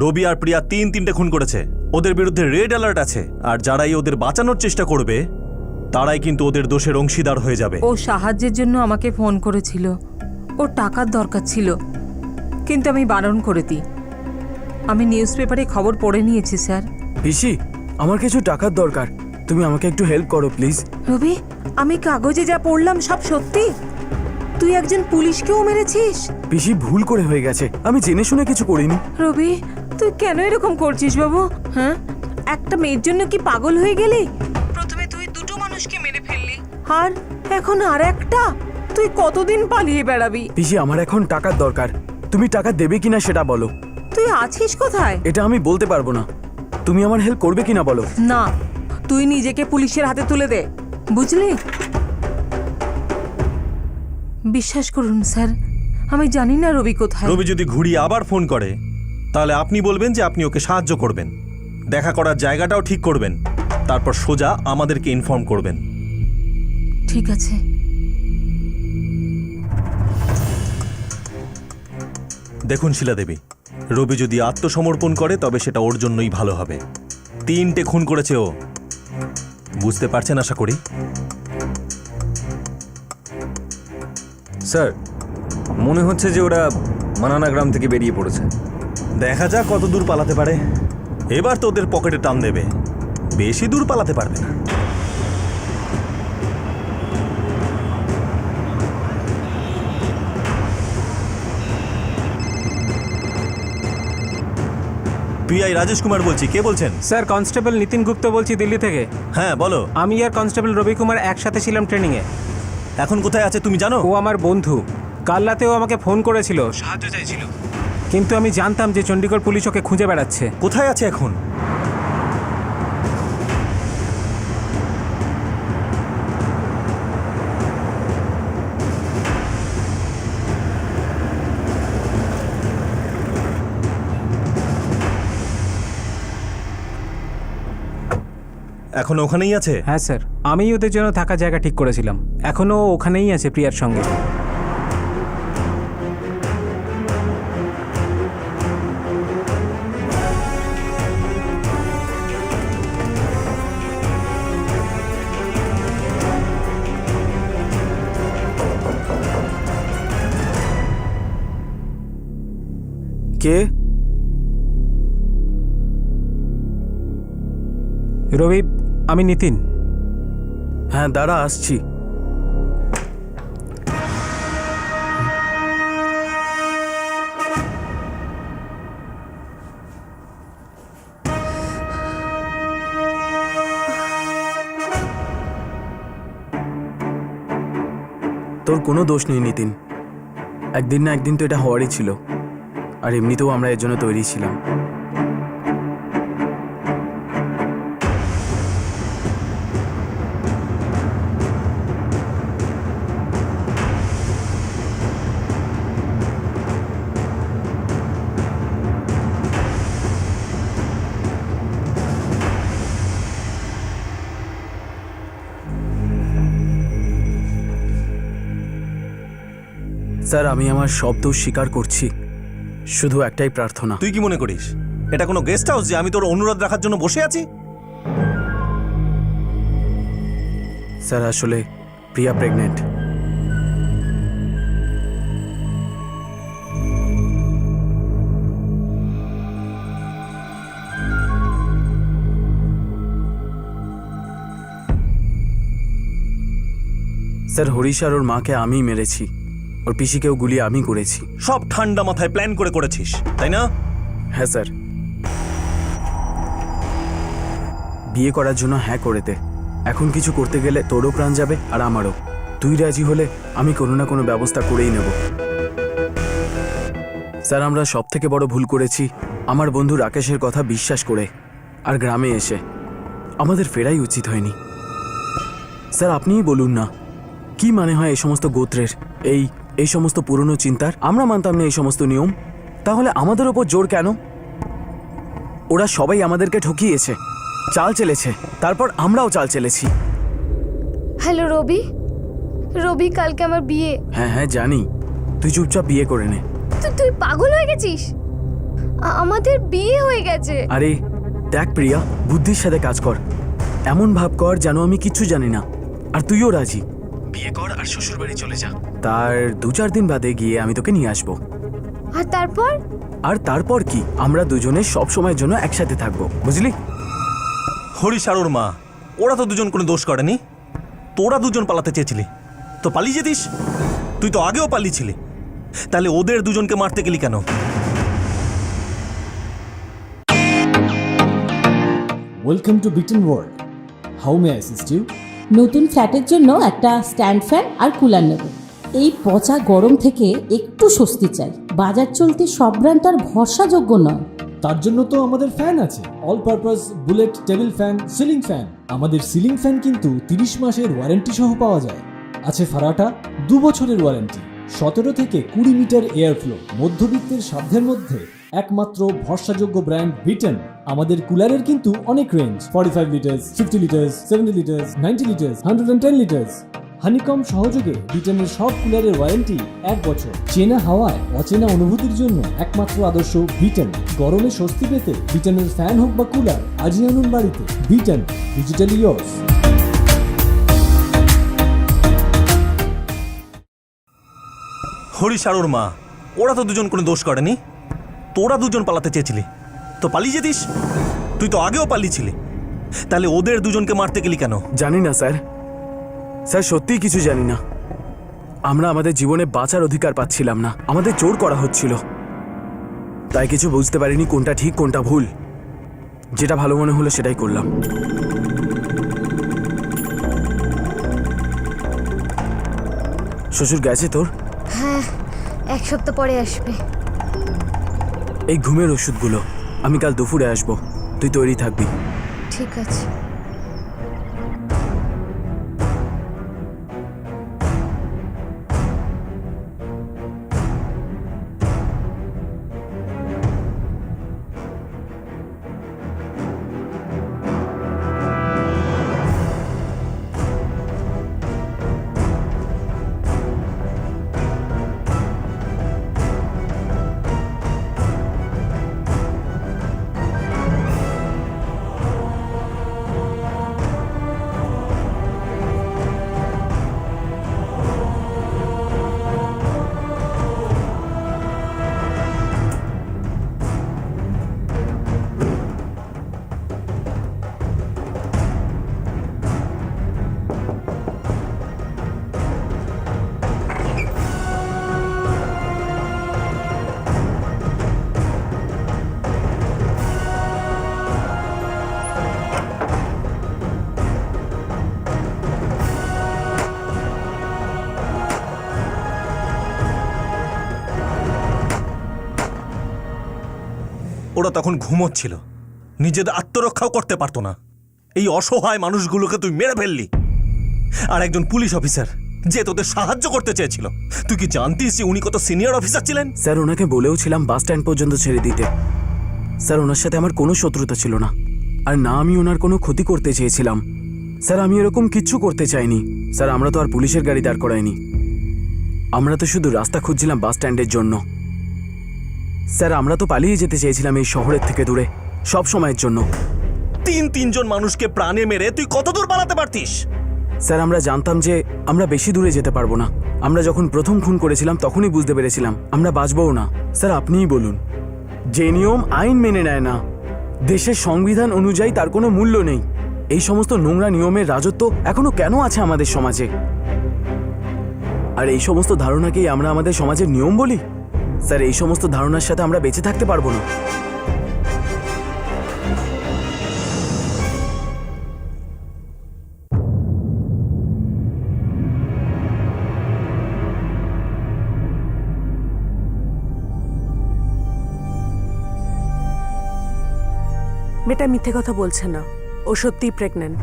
রবি আর প্রিয়া 3-3টে খুন করেছে। ওদের বিরুদ্ধে রেড অ্যালার্ট আছে, আর যারাই ওদের বাঁচানোর চেষ্টা করবে তারাই কিন্তু ওদের দোষের অংশীদার হয়ে যাবে। ও সাহায্যের জন্য আমাকে ফোন করেছিল, ওর টাকার দরকার ছিল, কিন্তু আমি বারণ করে দিই। আমি নিউজ পেপারে খবর পড়ে নিয়েছি স্যার। পিসি, আমার কিছু টাকার দরকার, তুমি আমাকে একটু হেল্প করো প্লিজ। রবি, আমি কাগজে যা পড়লাম সব সত্যি? তুই একজন পুলিশকেও মেরেছিস? পিসি, ভুল করে হয়ে গেছে, আমি জেনে শুনে কিছু করিনি। রবি, তুই কেন এরকম করছিস বাবু? হ্যাঁ, একটা মেয়ের জন্য কি পাগল হয়ে গেলি? প্রথমে তুই দুটো মানুষকে মেরে ফেললি, আর এখন আর একটা। তুই কতদিন পালিয়ে বেড়াবি? পিসি, আমার এখন টাকার দরকার, তুমি টাকা দেবে কিনা সেটা বলো। তুই আছিস কোথায়? এটা আমি বলতে পারবো না, তুমি আমার হেল্প করবে কিনা বলো। না, তুই নিজেকে পুলিশের হাতে তুলে দে, বুঝলি? বিশ্বাস করুন স্যার, আমি জানি না রবি কোথায়। রবি যদি ঘুরিয়ে আবার ফোন করে তাহলে আপনি বলবেন যে আপনি ওকে সাহায্য করবেন, দেখা করার জায়গাটাও ঠিক করবেন, তারপর সোজা আমাদেরকে ইনফর্ম করবেন। ঠিক আছে। দেখুন শিলা দেবী, রবি যদি আত্মসমর্পণ করে তবে সেটা ওর জন্যই ভালো হবে। 3টে খুন করেছে ও, বুঝতে পারছেন আশা করি। স্যার, মনে হচ্ছে যে ওরা মানানা গ্রাম থেকে বেরিয়ে পড়েছে। দেখা যাক কত দূর পালাতে পারে। এবার তো ওদের পকেটে টান দেবে, বেশি দূর পালাতে পারবে না। পিআই রাজেশ কুমার বলছি, কে বলছেন? স্যার, কনস্টেবল নিতিন গুপ্ত বলছি, দিল্লি থেকে। হ্যাঁ বলো। আমি আর কনস্টেবল রবি কুমার একসাথে ছিলাম ট্রেনিংয়ে। এখন কোথায় আছে তুমি জানো? ও আমার বন্ধু, কাল রাতে ও আমাকে ফোন করেছিল, সাহায্য চাইছিল, কিন্তু আমি জানতাম যে চণ্ডীগড় পুলিশ ওকে খুঁজে বেড়াচ্ছে। কোথায় আছে এখন? এখন ওখানেই আছে? হ্যাঁ স্যার, আমি ওদের জন্য থাকার জায়গা ঠিক করেছিলাম, এখনো ওখানেই আছে প্রিয়ার সঙ্গে। কে? রবি, আমি নিতিন। হ্যাঁ দাঁড়া, আসছি। তোর কোনো দোষ নেই নিতিন, একদিন না একদিন তো এটা হওয়ারই ছিল, আর এমনিতেও আমরা এর জন্য তৈরি ছিলাম। স্যার, আমি আমার সব দোষ স্বীকার করছি, শুধু একটাই প্রার্থনা। তুই কি মনে করিস এটা কোনো গেস্ট হাউস যে আমি তোর অনুরোধ রাখার জন্য বসে আছি? স্যার, আসলে প্রিয়া প্রেগনেন্ট। স্যার, হরিশ আর ওর মাকে আমিই মেরেছি, ওর পিসিকেও গুলি আমি করেছি। সব ঠান্ডা মাথায় প্ল্যান করে করেছিস, তাই না? হ্যাঁ স্যার। বিয়ে করার জন্য হ্যাঁ করে দে, এখন কিছু করতে গেলে তোরও প্রাণ যাবে আর আমারও। তুই রাজি হলে আমি কোনো না কোনো ব্যবস্থা করেই নেব। স্যার, আমরা সব থেকে বড় ভুল করেছি আমার বন্ধু রাকেশের কথা বিশ্বাস করে আর গ্রামে এসে। আমাদের ফেরাই উচিত হয়নি। স্যার, আপনিই বলুন না, কি মানে হয় এই সমস্ত গোত্রের, এই সমস্ত পুরনো চিন্তার? আমরা মানতাম না এই সমস্ত নিয়ম, তাহলে আমাদের ওপর জোর কেন? ওরা সবাই আমাদেরকে ঠকিয়েছে, চাল চেলেছে, তারপর আমরাও চাল চেলেছি। হ্যালো রবি, রবি কালকে আমার বিয়ে। হ্যাঁ হ্যাঁ জানি, তুই চুপচাপ বিয়ে করে নে। তুই পাগল হয়ে গেছিস? আমাদের বিয়ে হয়ে গেছে। আরে দেখ প্রিয়া, বুদ্ধির সাথে কাজ কর, এমন ভাব কর যেন আমি কিচ্ছু জানি না, আর তুইও রাজি। বিয়ে কর আর শ্বশুর বাড়ি চলে যা, তার 2-4 দিন বাদে গিয়ে আমি তোকে নিয়ে আসবো। আর তারপর? আর তারপর কি, আমরা দুজনে সব সময়ের জন্য একসাথে থাকবো, বুঝলি? হরিশ আর ওর মা, ওরা তো দুজন কোনো দোষ করেনি। তোরা দুজন পালাতে চেয়েছিলি তো পালিয়ে যেতিস। তুই তো আগেও পালিয়েছিলি, তাহলে ওদের দুজনকে মারতে গেলি কেন? Welcome to Bitten world, how may I assist you? নতুন ফ্ল্যাটের জন্য একটা স্ট্যান্ড ফ্যান আর কুলার নেব। এই পচা গরম থেকে একটু স্বস্তি চাই। বাজার চলতে সব ব্র্যান্ড তো আর ভরসাযোগ্য নয়। তার জন্য তো আমাদের ফ্যান আছে, all purpose bullet table fan, ceiling fan. আমাদের সিলিং ফ্যান কিন্তু 30 মাসের ওয়ারেন্টি সহ পাওয়া যায়। আছে ফারাটা 2 বছরের ওয়ারেন্টি, 17 থেকে 20 মিটার এয়ার ফ্লো, মধ্যবিত্তের সাধ্যের মধ্যে একমাত্র ভরসাযোগ্য ব্র্যান্ড বিটেন। আমাদের কুলারের কিন্তু অনেক range, 45 litres, 50 litres, 70 litres, 90 litres, 110 litres. Honeycomb সহযোগে বিটেনের সব কুলারের ওয়ারেন্টি 1 বছর। চেনা হাওয়ায় অচেনা অনুভূতির জন্য একমাত্র আদর্শ বিটেন। গরমে স্বস্তি পেতে বিটেনের ফ্যান হোক বা কুলার আজই আনুন বাড়িতে। Beeton, digitally yours. হরিশ আর ওর মা, ওরা তো দুজন কোনো দোষ করেনি। তোরা দুজন পালাতে চেয়েছিলি তো পালিয়ে যেতিস। তুই তো আগেও পালিয়েছিলি, তাহলে ওদের দুজনকে মারতে গেলি কেন? জানি না স্যার, স্যার সত্যিই কিছু জানি না। আমরা আমাদের জীবনে বাঁচার অধিকার পাচ্ছিলাম না, আমাদের জোর করা হচ্ছিল, তাই কিছু বুঝতে পারিনি কোনটা ঠিক কোনটা ভুল। যেটা ভালো মনে হলো সেটাই করলাম। শ্বশুর গেছে তোর? হ্যাঁ, 1 সপ্তাহ পরে আসবে। এই ঘুমের ওষুধগুলো আমি কাল দুপুরে আসবো, তুই তৈরি থাকবি। ঠিক আছে। ওরা তখন ঘুমোচ্ছিল, নিজেদের আত্মরক্ষাও করতে পারতো না। এই অসহায় মানুষগুলোকে তুই মেরে ফেললি। আর একজন পুলিশ অফিসার যে তোদের সাহায্য করতে চেয়েছিল, তুই কি জানতিস যে উনি কত সিনিয়র অফিসার ছিলেন? স্যার ওনাকে বলেও ছিলাম বাস স্ট্যান্ড পর্যন্ত ছেড়ে দিতে। স্যার ওনার সাথে আমার কোনো শত্রুতা ছিল না, আর না আমি ওনার কোনো ক্ষতি করতে চেয়েছিলাম। স্যার আমি এরকম কিচ্ছু করতে চাইনি। স্যার আমরা তো আর পুলিশের গাড়ি দাঁড় করাইনি, আমরা তো শুধু রাস্তা খুঁজছিলাম বাস স্ট্যান্ডের জন্য। স্যার আমরা তো পালিয়ে যেতে চেয়েছিলাম এই শহরের থেকে দূরে, সব সময়ের জন্য। 3জন মানুষকে প্রাণে মেরে তুই কত দূর পালাতে পারতিস? স্যার আমরা জানতাম যে আমরা বেশি দূরে যেতে পারবো না। আমরা যখন প্রথম খুন করেছিলাম তখনই বুঝতে পেরেছিলাম আমরা বাঁচবও না। স্যার আপনিই বলুন, যে নিয়ম আইন মেনে নেয় না, দেশের সংবিধান অনুযায়ী তার কোনো মূল্য নেই, এই সমস্ত নোংরা নিয়মের রাজত্ব এখনো কেন আছে আমাদের সমাজে? আর এই সমস্ত ধারণাকেই আমরা আমাদের সমাজের নিয়ম বলি? স্যার এই সমস্ত ধারণার সাথে আমরা বেঁচে থাকতে পারবো না। মেয়েটা মিথ্যে কথা বলছে না, ও সত্যিই প্রেগন্যান্ট।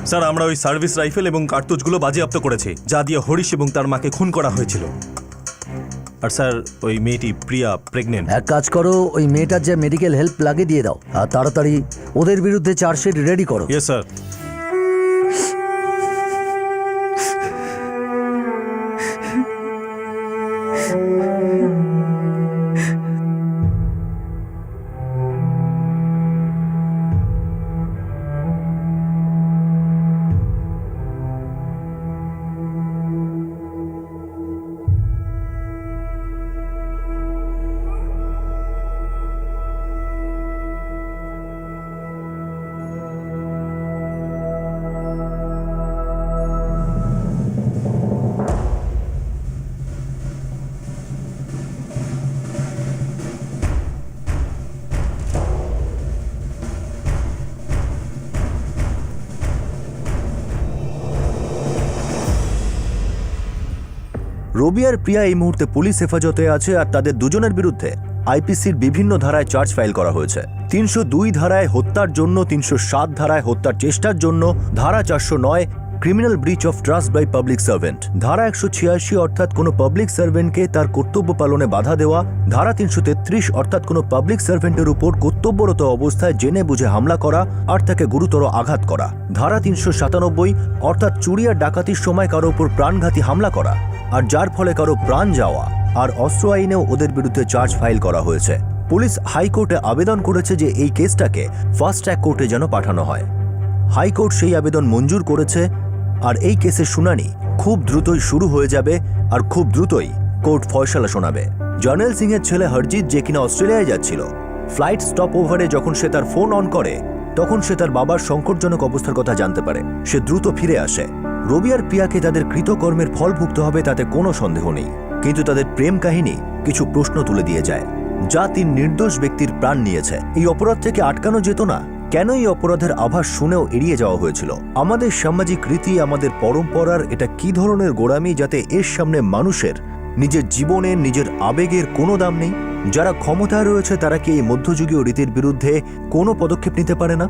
স্যার আমরা ওই সার্ভিস রাইফেল এবং কার্তুজগুলো বাজেয়াপ্ত করেছি, যা দিয়ে হরিশ এবং তার মাকে খুন করা হয়েছিল। আর স্যার ওই মেয়েটি প্রিয়া প্রেগনেন্ট। এক কাজ করো, ওই মেয়েটার যে মেডিকেল হেল্প লাগে দিয়ে দাও, আর তাড়াতাড়ি ওদের বিরুদ্ধে চার্জশিট রেডি করো। Yes sir. রবি আর প্রিয়া এই মুহূর্তে পুলিশ হেফাজতে আছে আর তাদের দুজনের বিরুদ্ধে আইপিসির বিভিন্ন ধারায় চার্জ ফাইল করা হয়েছে। 302 ধারায় হত্যার জন্য, 307 ধারায় হত্যার চেষ্টার জন্য, ধারা 409 criminal breach of trust by public servant, ধারা 186 অর্থাৎ কোনো পাবলিক সার্ভেন্টকে তার কর্তব্য পালনে বাধা দেওয়া, ধারা 333 অর্থাৎ কোনো পাবলিক সার্ভেন্টের উপর কর্তব্যরত অবস্থায় জেনে বুঝে হামলা করা আর তাকে গুরুতর আঘাত করা, ধারা 397 অর্থাৎ চুরি আর ডাকাতির সময় কারো উপর প্রাণঘাতী হামলা করা আর যার ফলে কারো প্রাণ যাওয়া, আর অস্ত্র আইনেও ওদের বিরুদ্ধে চার্জ ফাইল করা হয়েছে। পুলিশ হাইকোর্টে আবেদন করেছে যে এই কেসটাকে ফাস্ট ট্র্যাক কোর্টে যেন পাঠানো হয়। হাইকোর্ট সেই আবেদন মঞ্জুর করেছে আর এই কেসের শুনানি খুব দ্রুতই শুরু হয়ে যাবে আর খুব দ্রুতই কোর্ট ফয়সালা শোনাবে। জার্নেল সিং এর ছেলে হরজিৎ, যে কিনা অস্ট্রেলিয়ায় যাচ্ছিল, ফ্লাইট স্টপ ওভারে যখন সে তার ফোন অন করে তখন সে তার বাবার সংকটজনক অবস্থার কথা জানতে পারে। সে দ্রুত ফিরে আসে। রবি আর প্রিয়াকে তাদের কৃতকর্মের ফল ভুগতে হবে তাতে কোনো সন্দেহ নেই, কিন্তু তাদের প্রেম কাহিনী কিছু প্রশ্ন তুলে দিয়ে যায়, যা 3 নির্দোষ ব্যক্তির প্রাণ নিয়েছে। এই অপরাধ থেকে আটকানো যেত না? কেন এই অপরাধের আভাস শুনেও এড়িয়ে যাওয়া হয়েছিল? আমাদের সামাজিক রীতি, আমাদের পরম্পরার এটা কি ধরনের গোড়ামি যাতে এর সামনে মানুষের নিজের জীবনের, নিজের আবেগের কোনো দাম নেই? যারা ক্ষমতায় রয়েছে তারা কি এই মধ্যযুগীয় রীতির বিরুদ্ধে কোনো পদক্ষেপ নিতে পারে না?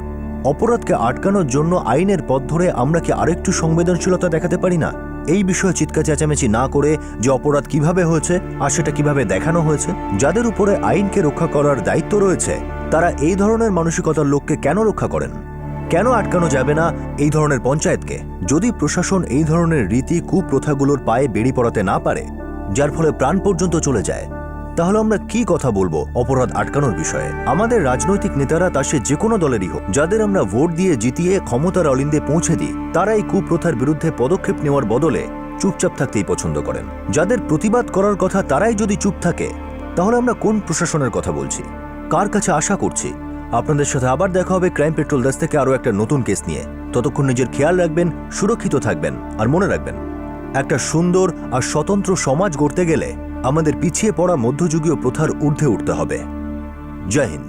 অপরাধকে আটকানোর জন্য আইনের পথ ধরে আমরা কি আরেকটু সংবেদনশীলতা দেখাতে পারি না? এই বিষয়ে চিৎকার চেঁচামেচি না করে যে অপরাধ কিভাবে হয়েছে আর সেটা কিভাবে দেখানো হয়েছে, যাদের উপরে আইনকে রক্ষা করার দায়িত্ব রয়েছে, তারা এই ধরনের মানসিকতার লোককে কেন রক্ষা করেন? কেন আটকানো যাবে না এই ধরনের পঞ্চায়েতকে? যদি প্রশাসন এই ধরনের রীতি কুপ্রথাগুলোর পায়ে বেড়ি পড়াতে না পারে, যার ফলে প্রাণ পর্যন্ত চলে যায়, তাহলে আমরা কি কথা বলবো অপরাধ আটকানোর বিষয়ে? আমাদের রাজনৈতিক নেতারা, তা সে যে কোনো দলেরই হোক, যাদের আমরা ভোট দিয়ে জিতিয়ে ক্ষমতার অলিন্দে পৌঁছে দিই, তারা এই কুপ্রথার বিরুদ্ধে পদক্ষেপ নেওয়ার বদলে চুপচাপ থাকতেই পছন্দ করেন। যাদের প্রতিবাদ করার কথা তারাই যদি চুপ থাকে, তাহলে আমরা কোন প্রশাসনের কথা বলছি? কার কাছে আশা করছি? আপনাদের সাথে আবার দেখা হবে ক্রাইম পেট্রোল 10 থেকে আরও একটা নতুন কেস নিয়ে। ততক্ষণ নিজের খেয়াল রাখবেন, সুরক্ষিত থাকবেন, আর মনে রাখবেন, একটা সুন্দর আর স্বতন্ত্র সমাজ গড়তে গেলে আমাদের পিছিয়ে পড়া মধ্যযুগীয় প্রথার ঊর্ধ্বে উঠতে হবে। জয় হিন্দ।